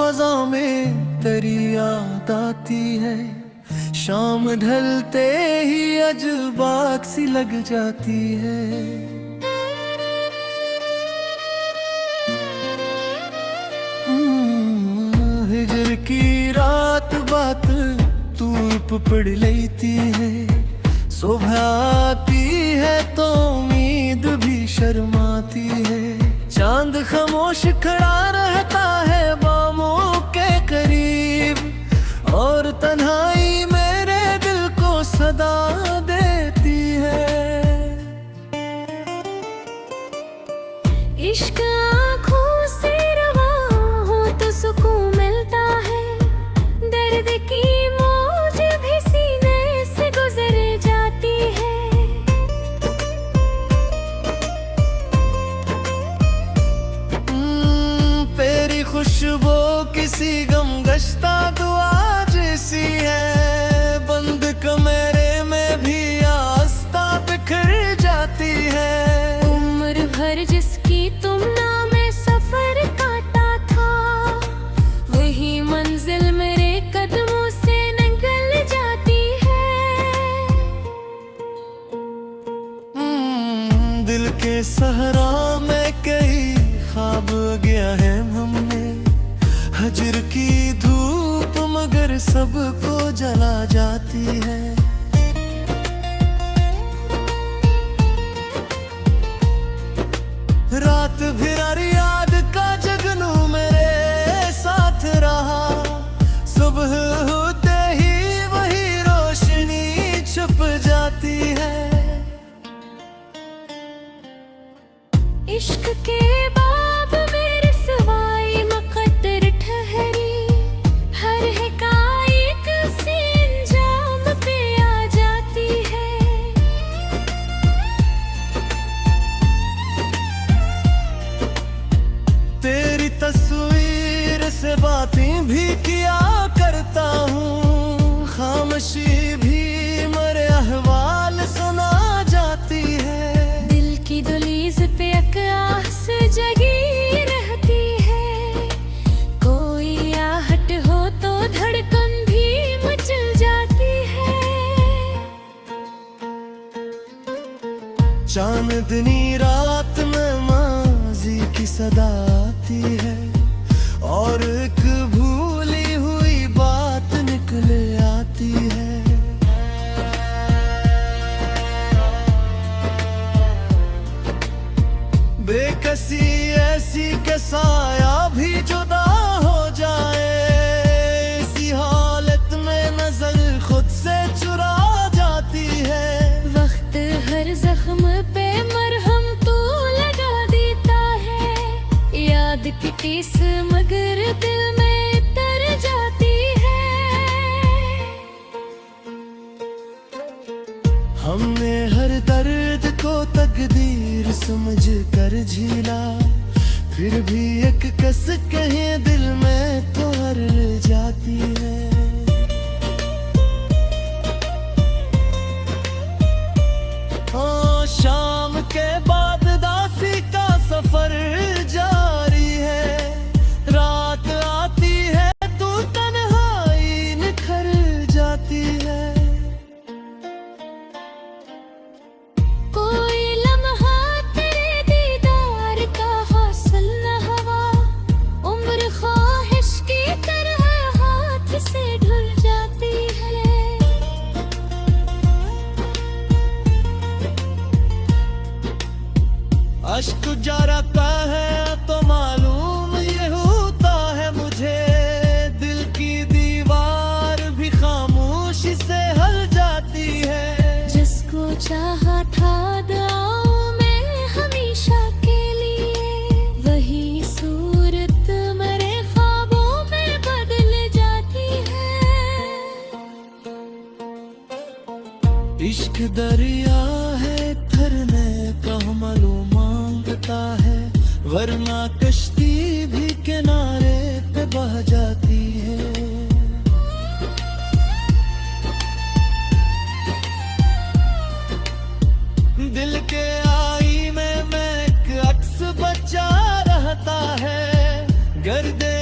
ख्वाज़ों में तेरी याद आती है, शाम ढलते ही अजबाक सी लग जाती है। हिजर की रात बात धूप पड़ लेती है, सुबह आती है तो उम्मीद भी शर्माती है। चांद खामोश खड़ा रहता है बामों के करीब, और तन्हाई मेरे दिल को सदा देती है। इश्क आँखों से रवा हो तो सुकून मिलता है, दर्द की मौज भी सीने से गुजर जाती है। तेरी खुशबू किसी गमगश्ता दुआ जैसी है, बंद कमरे में भी आस्था बिखर जाती है। उम्र भर जिसकी तुमने में सफर काटा था, वही मंजिल मेरे कदमों से निकल जाती है। दिल के सहरा में कई ख्वाब गया है हमने, हजर की धूप मगर सबको जला जाती है। रात भर हर याद का जगनू मेरे साथ रहा, सुबह होते ही वही रोशनी छुप जाती है। इश्क के बाब मेरे सवाई मुकद्दर ठहरी, हर हिकायत से अंजाम पे आ जाती है। तेरी तस्वीर से बातें भी किया करता हूँ, खामोशी भी मरे अहवाल सुना जाती है। दिल की दहलीज पे आस जगी रहती है, कोई आहट हो तो धड़कन भी मचल जाती है। चांदनी रात में माजी की सदा आती है, और एक भूली हुई बात निकल आती है। बेकसी ऐसी के साया भी जुदा हो जाए, इसी हालत में नजर खुद से चुरा जाती है। वक्त हर जख्म पे मरहम तो लगा देता है, याद की टीस मगर दिल में तर जाती है। हमने हर दर्द को तकदीर समझ कर झीला, फिर भी एक कस कहीं दिल में तो हर जाती है। हाँ, शाम के बाद दासी का सफर जारी है, रात आती है तो तन्हाई निखर जाती है। कोई लम्हा तेरे दीदार का हासिल न हुआ, उम्र ख्वाहिश की तरह हाथ से ढल जाती है। अश्क जारा का है तो मालूम ये होता है मुझे, दिल की दीवार भी खामोशी से हल जाती है। जिसको चाहा था दुआओं में हमेशा के लिए, वही सूरत मेरे ख्वाबों में बदल जाती है। इश्क दरिया है थरने का मालूम मांगता है, वरना कश्ती भी किनारे पे बह जाती है। दिल के आईने में एक अक्स बचा रहता है, गर्दे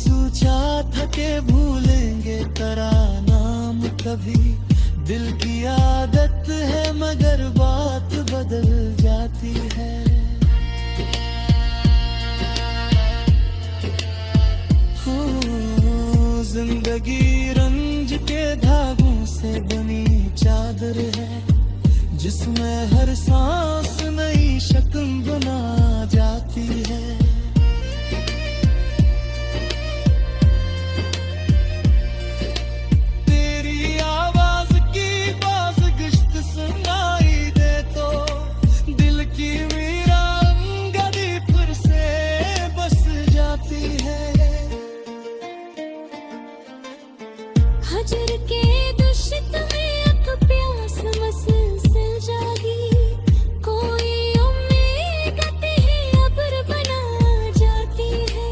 सोचा था कि भूलेंगे तेरा नाम कभी। दिल की आदत है मगर बात बदल जाती है। जिंदगी रंज के धागों से बनी चादर है, जिसमें हर सांस नई शक्ल बना जाती है। तेरी आवाज की बाज गश्त सुनाई दे तो दिल की मीरा गली फिर से बस जाती है। हजर के दुश्त में अक प्यास मसलसल जागी, कोई उम्मीद ही अब्र बना जाती है।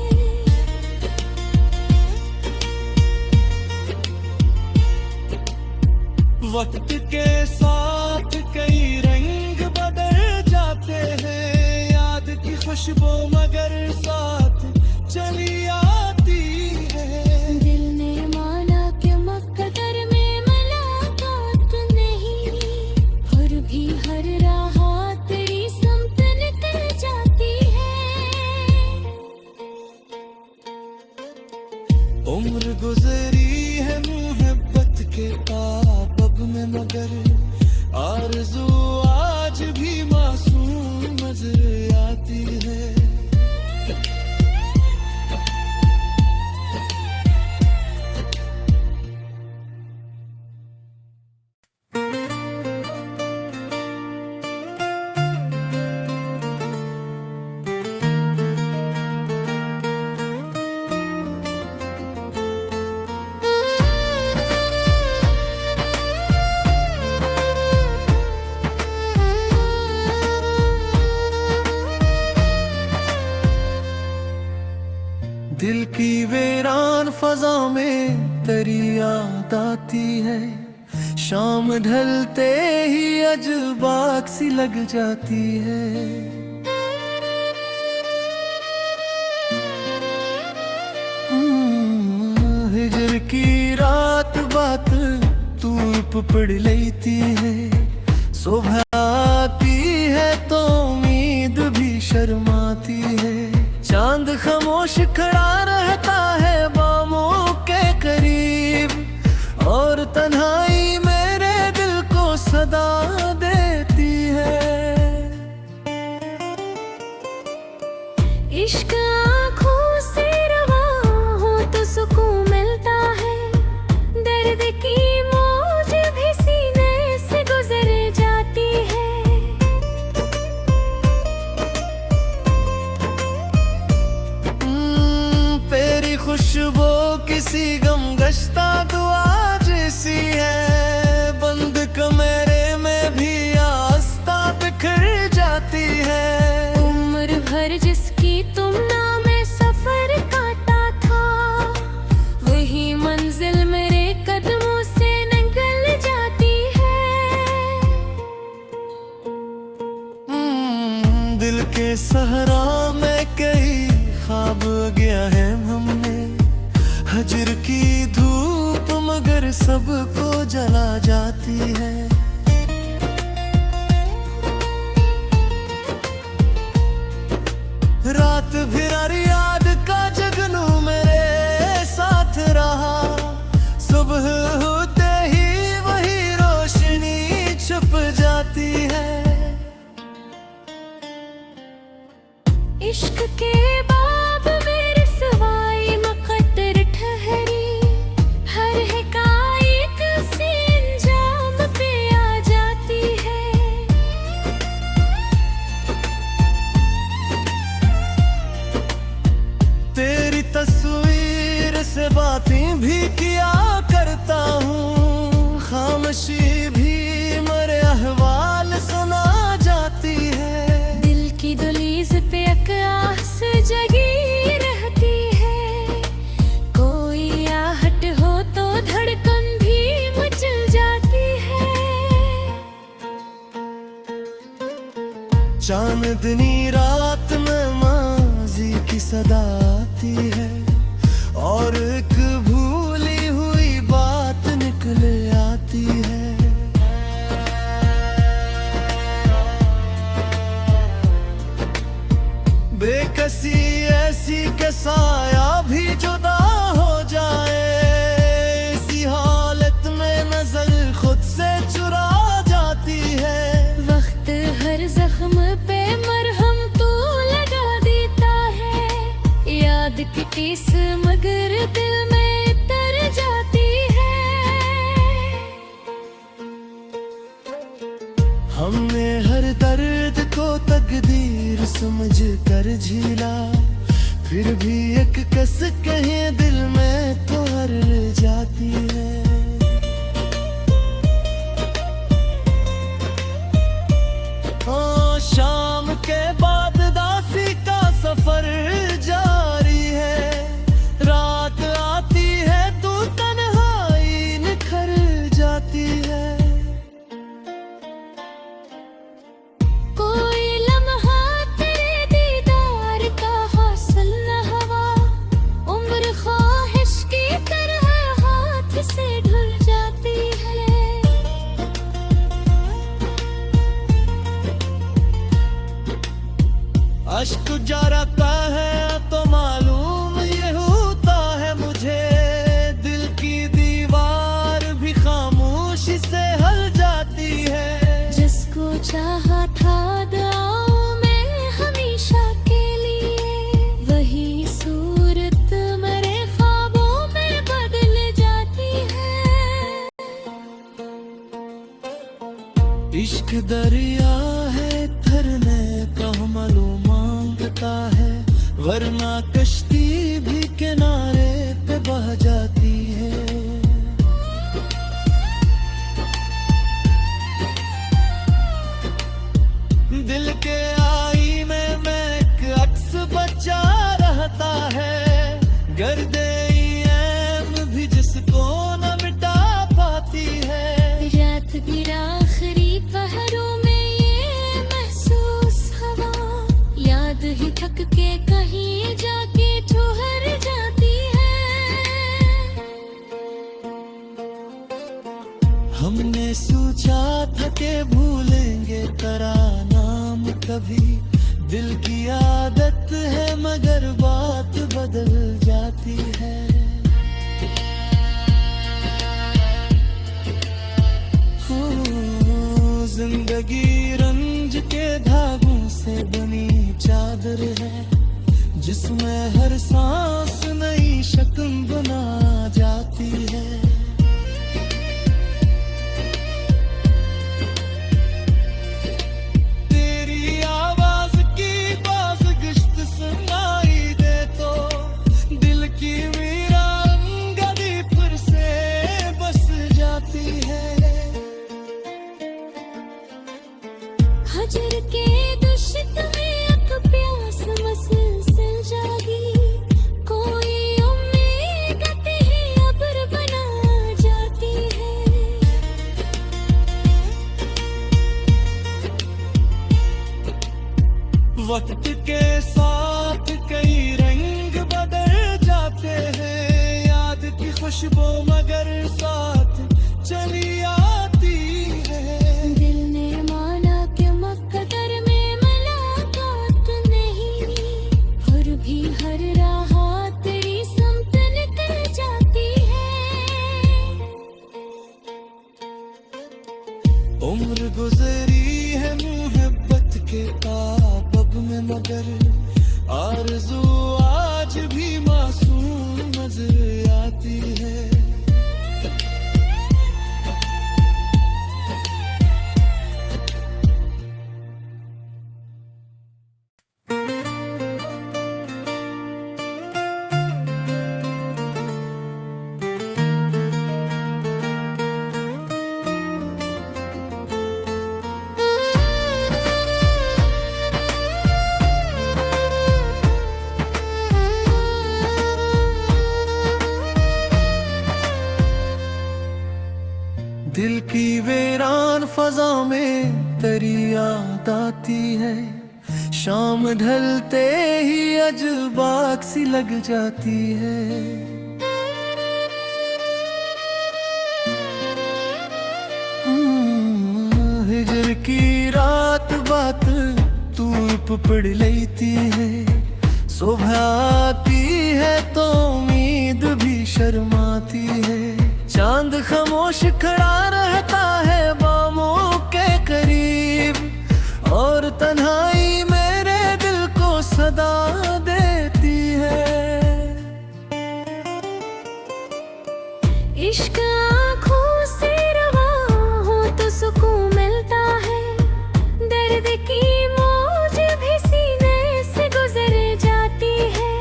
वक्त के साथ कई रंग बदल जाते हैं, याद की खुशबू मगर साथ चली आती है। दिल ने माना कि मकदर में मुलाकात नहीं, फिर भी हर राह तेरी समत निकल जाती है। उम्र गुजरी है मोहब्बत के पाप में मगर आरज़ू आज भी मासूम नजर आती है। दिल की वीरान फजा में तेरी याद आती है, शाम ढलते ही अजबाक सी लग जाती है। हिजर की रात बात तू पड़ लेती है, सुबह आती है तो उम्मीद भी शर्माती है। चांद खामोश खड़ा रहता है बामों के करीब, और तन्हाई मेरे दिल को सदा देती है। इश्क आँखों से रवा हो तो सुकून मिलता है, दर्द की मौज भी सीने से गुजर जाती है। तेरी खुशबू किसी गमगश्ता दुआ जैसी है, बंद कमरे में भी आस्था बिखर जाती है। उम्र भर जिसकी तुम नाम सफर काटा था, वही मंजिल मेरे कदमों से निकल जाती है। दिल के सहरा में कई ख्वाब गया है हमने, हजर की धूप मगर सबको जला जाती है। रात भर हर याद का जगनू मेरे साथ रहा, सुबह होते ही वही रोशनी छुप जाती है। इश्क के बाब में रसवाई मुकद्दर ठहरी, हर हिकायत से अंजाम पे आ जाती है। तेरी तस्वीर से बातें भी किया करता हूँ, खामोशी भी मेरे अहवाल सुना जाती है। दिल की दहलीज पे एक आस जगी रहती है, कोई आहट हो तो धड़कन भी मचल जाती है। चांदनी रात में माजी की सदा आती है, मगर दिल में तर जाती है। हमने हर दर्द को तकदीर समझ कर झीला, फिर भी एक कस कहीं दिल में तो हर जाती है। शाम के बाद दासी का सफर जारी है, रात आती है तो तन्हाई निखर जाती है। कोई लम्हा तेरे दीदार का हासिल न हुआ, उम्र ख्वाहिश की तरह हाथ से ढल जाती है। अश्क जारता है तो मालूम ये होता है मुझे, दिल की दीवार भी खामोशी से हल जाती है। जिसको चाहा था दुआओं में हमेशा के लिए, वही सूरत मेरे ख्वाबों में बदल जाती है। इश्क दरिया है थरने का मालूम है, वरना कश्ती भी किनारे पे बह जाती है। दिल के आईने में एक अक्स बचा रहता है, गर्दे ऐम भी जिसको न मिटा पाती है। रात की आखिरी पहरों में ये महसूस हवा, याद ही थक के कहीं जाके ठहर जाती है। हमने सोचा था कि भूलेंगे तेरा नाम कभी, दिल की आदत है मगर बात बदल जाती है। जिंदगी रंज के धागों से बनी चादर है, जिसमें हर सांस नई शक्ल बना जाती है। तेरी आवाज की बाज गश्त सुनाई दे तो दिल की मीरा गली फिर से बस जाती है। हजर के दुश्त में एक प्यास मुसलसल जागी, कोई उम्मीद ही अब्र बना जाती है। वक्त के साथ कई रंग बदल जाते हैं, याद की खुशबू मगर साथ चली आती है। दिल ने माना कि मुकद्दर में मुलाकात नहीं, फिर भी हर राह तेरी समत निकल जाती है। उम्र गुजरी है मोहब्बत के ताबब में, मगर आरज़ू आज भी मासूम नजर आती है। दिल की वीरान फजा में तेरी याद आती है, शाम ढलते ही अजबाक सी लग जाती है। हिजर की रात बात तूप पड़ लेती है, सुबह आती है तो उम्मीद भी शर्माती है। चांद खामोश खड़ा रहता है बामों के करीब, और तन्हाई मेरे दिल को सदा देती है। इश्क आँखों से रवा हो तो सुकून मिलता है, दर्द की मौज भी सीने से गुजर जाती है।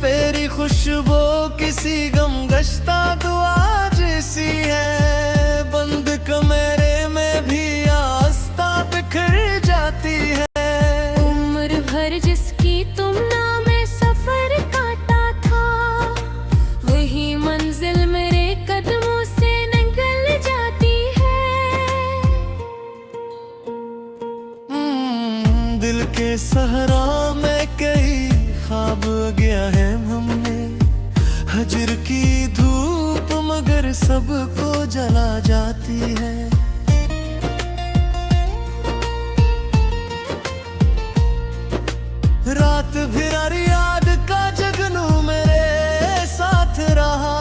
तेरी खुशबू किसी गमगश्ता दुआ जैसी है, बंद कमरे में भी आस्था बिखर जाती है। उम्र भर जिसकी तुम नाम सफर काटा था, वही मंजिल मेरे कदमों से निकल जाती है। दिल के सहरा में कई ख्वाब गया है हमने, हजर की धूप मगर सबको जला जाती है। रात भर हर याद का जगनू मेरे साथ रहा,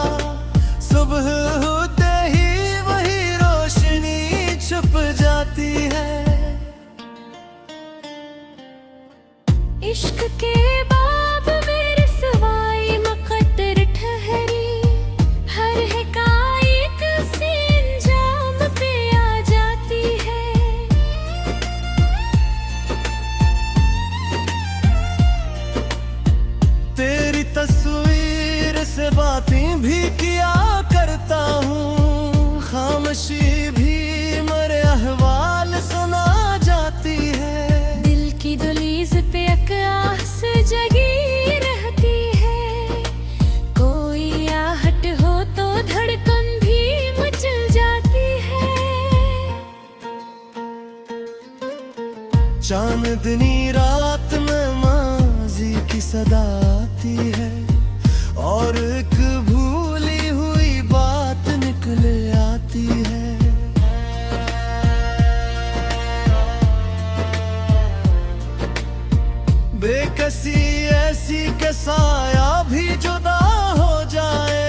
सुबह होते ही वही रोशनी छुप जाती है। इश्क के बाब में रसवाई मुकद्दर ठहरी, हर हिकायत से अंजाम पे आ जाती है। तेरी तस्वीर से बातें भी किया करता हूँ, खामोशी भी मेरे अहवाल सुना जाती है। दिल की दहलीज पे आस जगी रहती है, कोई आहट हो तो धड़कन भी मचल जाती है। चांदनी रात में माजी की सदा आती है, और एक भूली हुई बात निकल आती है। बेकसी ऐसी के साया भी जुदा हो जाए,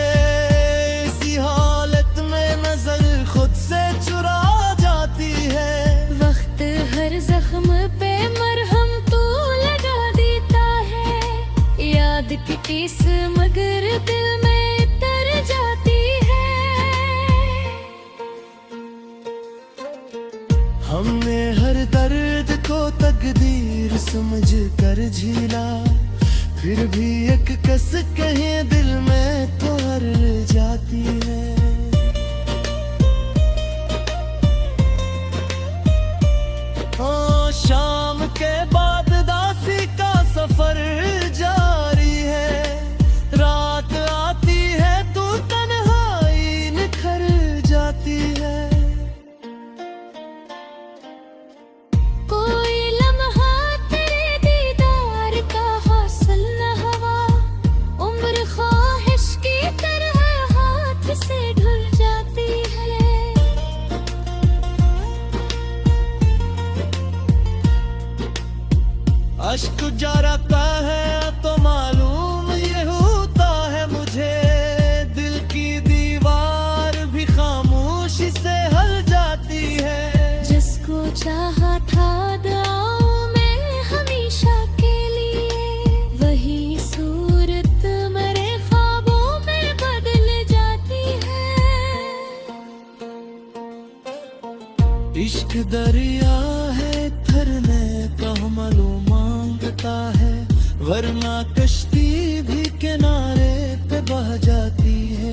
इसी हालत में नजर खुद से चुरा जाती है। वक्त हर जख्म पे मरहम तू लगा देता है, याद की टीस मगर दिल में तर जाती है। हमने हर दर्द को तकदीर समझ कर झीला, फिर भी एक कस कहीं दिल में तो हर जाती है। शाम के बाद दासी का सफर जारी है, रात आती है तो तन्हाई निखर जाती है। कोई लम्हा तेरे दीदार का हासिल न हुआ, उम्र ख्वाहिश की तरह हाथ से ढल जाती है। अश्क जारता है तो मालूम ये होता है मुझे, दिल की दीवार भी खामोशी से हल जाती है। जिसको चाहा था दुआओं में हमेशा के लिए, वही सूरत मेरे ख्वाबों में बदल जाती है। इश्क दरिया है थरने का मालूम मांगता है, वरना कश्ती भी किनारे पे बह जाती है।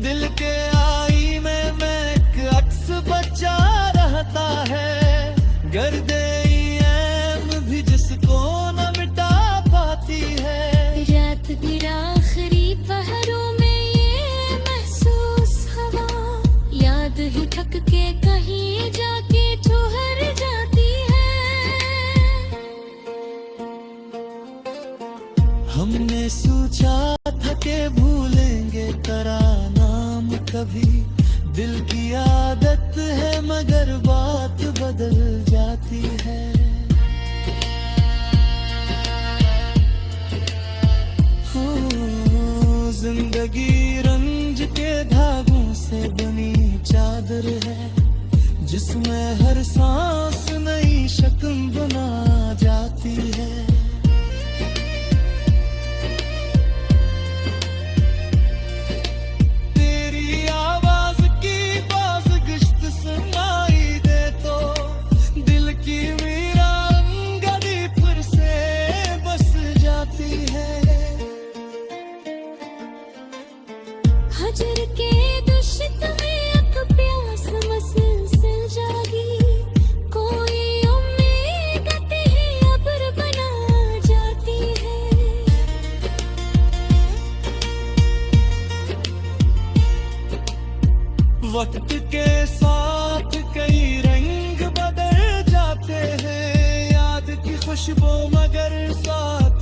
दिल के आई में एक अक्स बचा रहता है, गर्दे ऐम भी जिसको न मिटा पाती है। रात भी आखिरी पहरों में ये महसूस हवा, याद ही थक के कहीं जाके ठहर जाती है। हमने सोचा था कि भूलेंगे तेरा नाम कभी, दिल की आदत है मगर बात बदल जाती है। जिंदगी रंज के धागों से बनी चादर है, वक्त के साथ कई रंग बदल जाते हैं, याद की खुशबू मगर साथ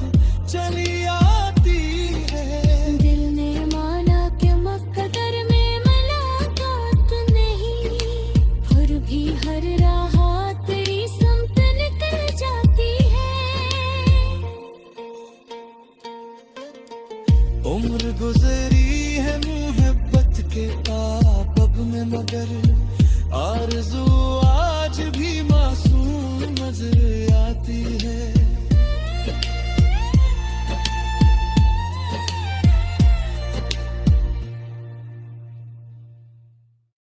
चली आती है। दिल ने माना कि मुकद्दर में मुलाकात नहीं, फिर भी हर राह तेरी समत निकल जाती है। उम्र गुजरी है मोहब्बत के आबब में, मगर आरज़ू आज भी